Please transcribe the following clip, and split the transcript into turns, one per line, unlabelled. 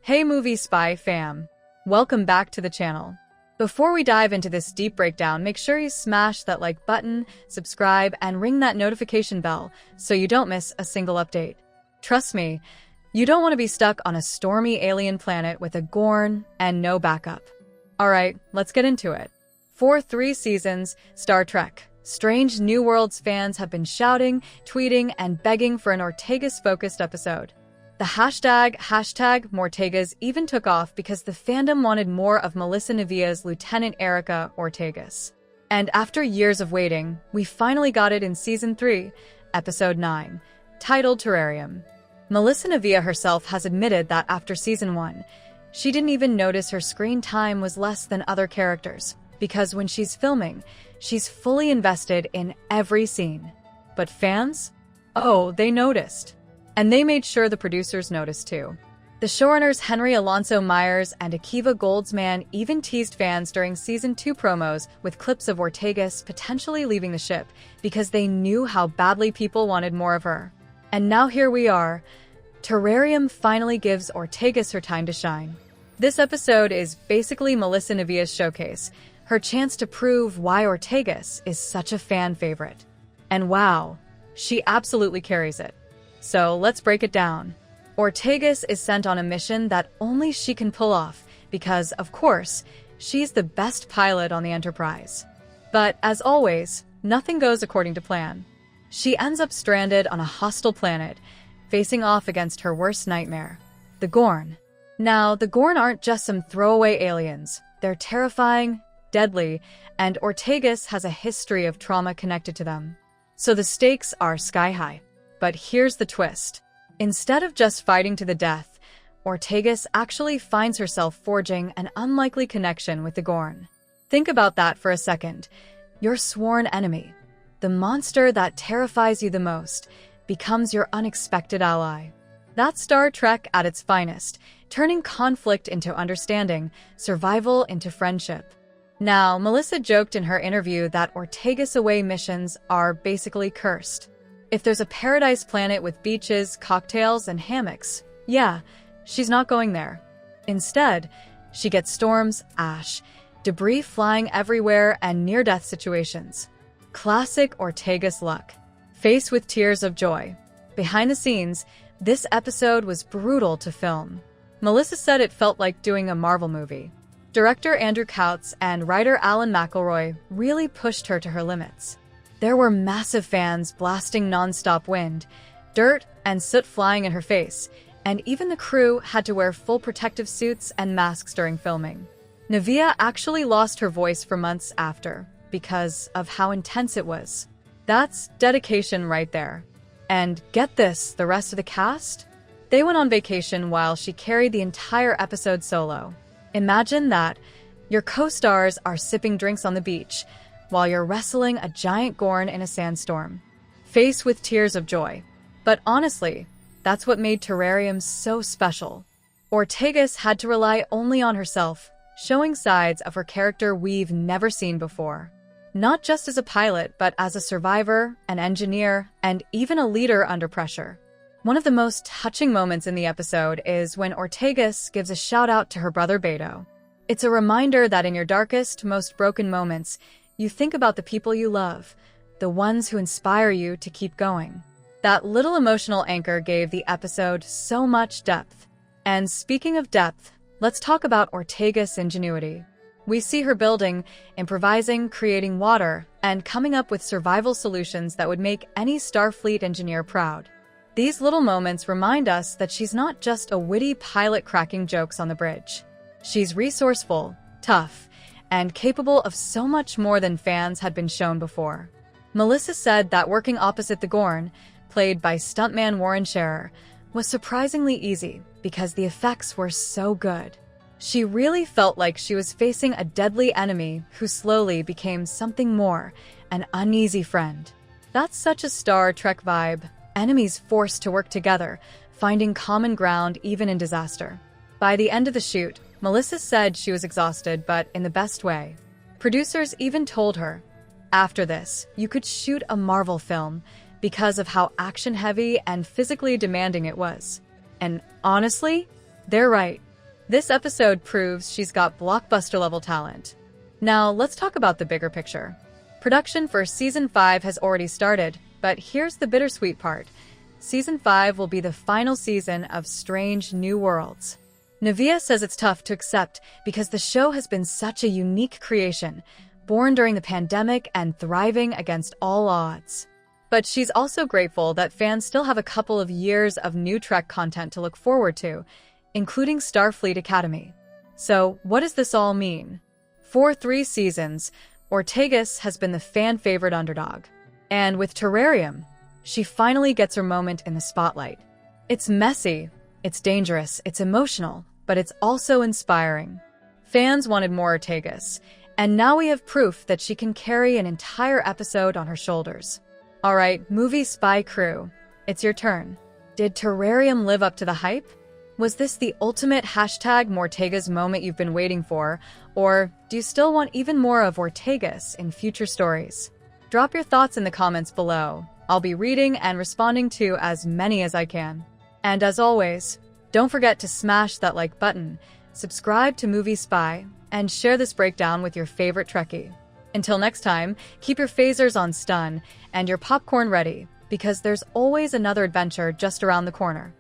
Hey Movie Spy fam! Welcome back to the channel. Before we dive into this deep breakdown, make sure you smash that like button, subscribe, and ring that notification bell so you don't miss a single update. Trust me, you don't want to be stuck on a stormy alien planet with a Gorn and no backup. Alright, let's get into it. For 3 seasons, Star Trek Strange New Worlds fans have been shouting, tweeting, and begging for an Ortegas-focused episode. The hashtag #Mortegas even took off because the fandom wanted more of Melissa Navia's Lieutenant Erica Ortegas. And after years of waiting, we finally got it in Season 3, Episode 9, titled Terrarium. Melissa Navia herself has admitted that after Season 1, she didn't even notice her screen time was less than other characters, because when she's filming, she's fully invested in every scene. But fans? Oh, they noticed. And they made sure the producers noticed too. The showrunners Henry Alonso Myers and Akiva Goldsman even teased fans during Season 2 promos with clips of Ortegas potentially leaving the ship because they knew how badly people wanted more of her. And now here we are. Terrarium finally gives Ortegas her time to shine. This episode is basically Melissa Navia's showcase, her chance to prove why Ortegas is such a fan favorite. And wow, she absolutely carries it. So let's break it down. Ortegas is sent on a mission that only she can pull off because, of course, she's the best pilot on the Enterprise. But as always, nothing goes according to plan. She ends up stranded on a hostile planet, facing off against her worst nightmare, the Gorn. Now, the Gorn aren't just some throwaway aliens. They're terrifying, deadly, and Ortegas has a history of trauma connected to them. So the stakes are sky high. But here's the twist. Instead of just fighting to the death, Ortegas actually finds herself forging an unlikely connection with the Gorn. Think about that for a second. Your sworn enemy, the monster that terrifies you the most, becomes your unexpected ally. That's Star Trek at its finest, turning conflict into understanding, survival into friendship. Now, Melissa joked in her interview that Ortegas-away missions are basically cursed. If there's a paradise planet with beaches, cocktails, and hammocks, yeah, she's not going there. Instead, she gets storms, ash, debris flying everywhere, and near-death situations. Classic Ortegas luck. Faced with tears of joy. Behind the scenes, this episode was brutal to film. Melissa said it felt like doing a Marvel movie. Director Andrew Kautz and writer Alan McElroy really pushed her to her limits. There were massive fans blasting non-stop wind, dirt and soot flying in her face, and even the crew had to wear full protective suits and masks during filming. Navia actually lost her voice for months after, because of how intense it was. That's dedication right there. And get this, the rest of the cast? They went on vacation while she carried the entire episode solo. Imagine that. Your co-stars are sipping drinks on the beach, while you're wrestling a giant Gorn in a sandstorm, faced with tears of joy. But honestly, that's what made Terrarium so special. Ortegas had to rely only on herself, showing sides of her character we've never seen before. Not just as a pilot, but as a survivor, an engineer, and even a leader under pressure. One of the most touching moments in the episode is when Ortegas gives a shout-out to her brother Beto. It's a reminder that in your darkest, most broken moments, you think about the people you love, the ones who inspire you to keep going. That little emotional anchor gave the episode so much depth. And speaking of depth, let's talk about Ortegas' ingenuity. We see her building, improvising, creating water, and coming up with survival solutions that would make any Starfleet engineer proud. These little moments remind us that she's not just a witty pilot cracking jokes on the bridge. She's resourceful, tough, and capable of so much more than fans had been shown before. Melissa said that working opposite the Gorn, played by stuntman Warren Scherer, was surprisingly easy because the effects were so good. She really felt like she was facing a deadly enemy who slowly became something more, an uneasy friend. That's such a Star Trek vibe, enemies forced to work together, finding common ground even in disaster. By the end of the shoot, Melissa said she was exhausted, but in the best way. Producers even told her, after this, you could shoot a Marvel film because of how action-heavy and physically demanding it was. And honestly, they're right. This episode proves she's got blockbuster-level talent. Now, let's talk about the bigger picture. Production for Season 5 has already started, but here's the bittersweet part. Season 5 will be the final season of Strange New Worlds. Navia says it's tough to accept because the show has been such a unique creation, born during the pandemic and thriving against all odds. But she's also grateful that fans still have a couple of years of new Trek content to look forward to, including Starfleet Academy. So, what does this all mean? For 3 seasons, Ortegas has been the fan-favorite underdog. And with Terrarium, she finally gets her moment in the spotlight. It's messy, it's dangerous, it's emotional, but it's also inspiring. Fans wanted more Ortegas, and now we have proof that she can carry an entire episode on her shoulders. Alright, movie spy crew, it's your turn. Did Terrarium live up to the hype? Was this the ultimate #Mortegas moment you've been waiting for, or do you still want even more of Ortegas in future stories? Drop your thoughts in the comments below. I'll be reading and responding to as many as I can. And as always, don't forget to smash that like button, subscribe to Movie Spy, and share this breakdown with your favorite Trekkie. Until next time, keep your phasers on stun and your popcorn ready, because there's always another adventure just around the corner.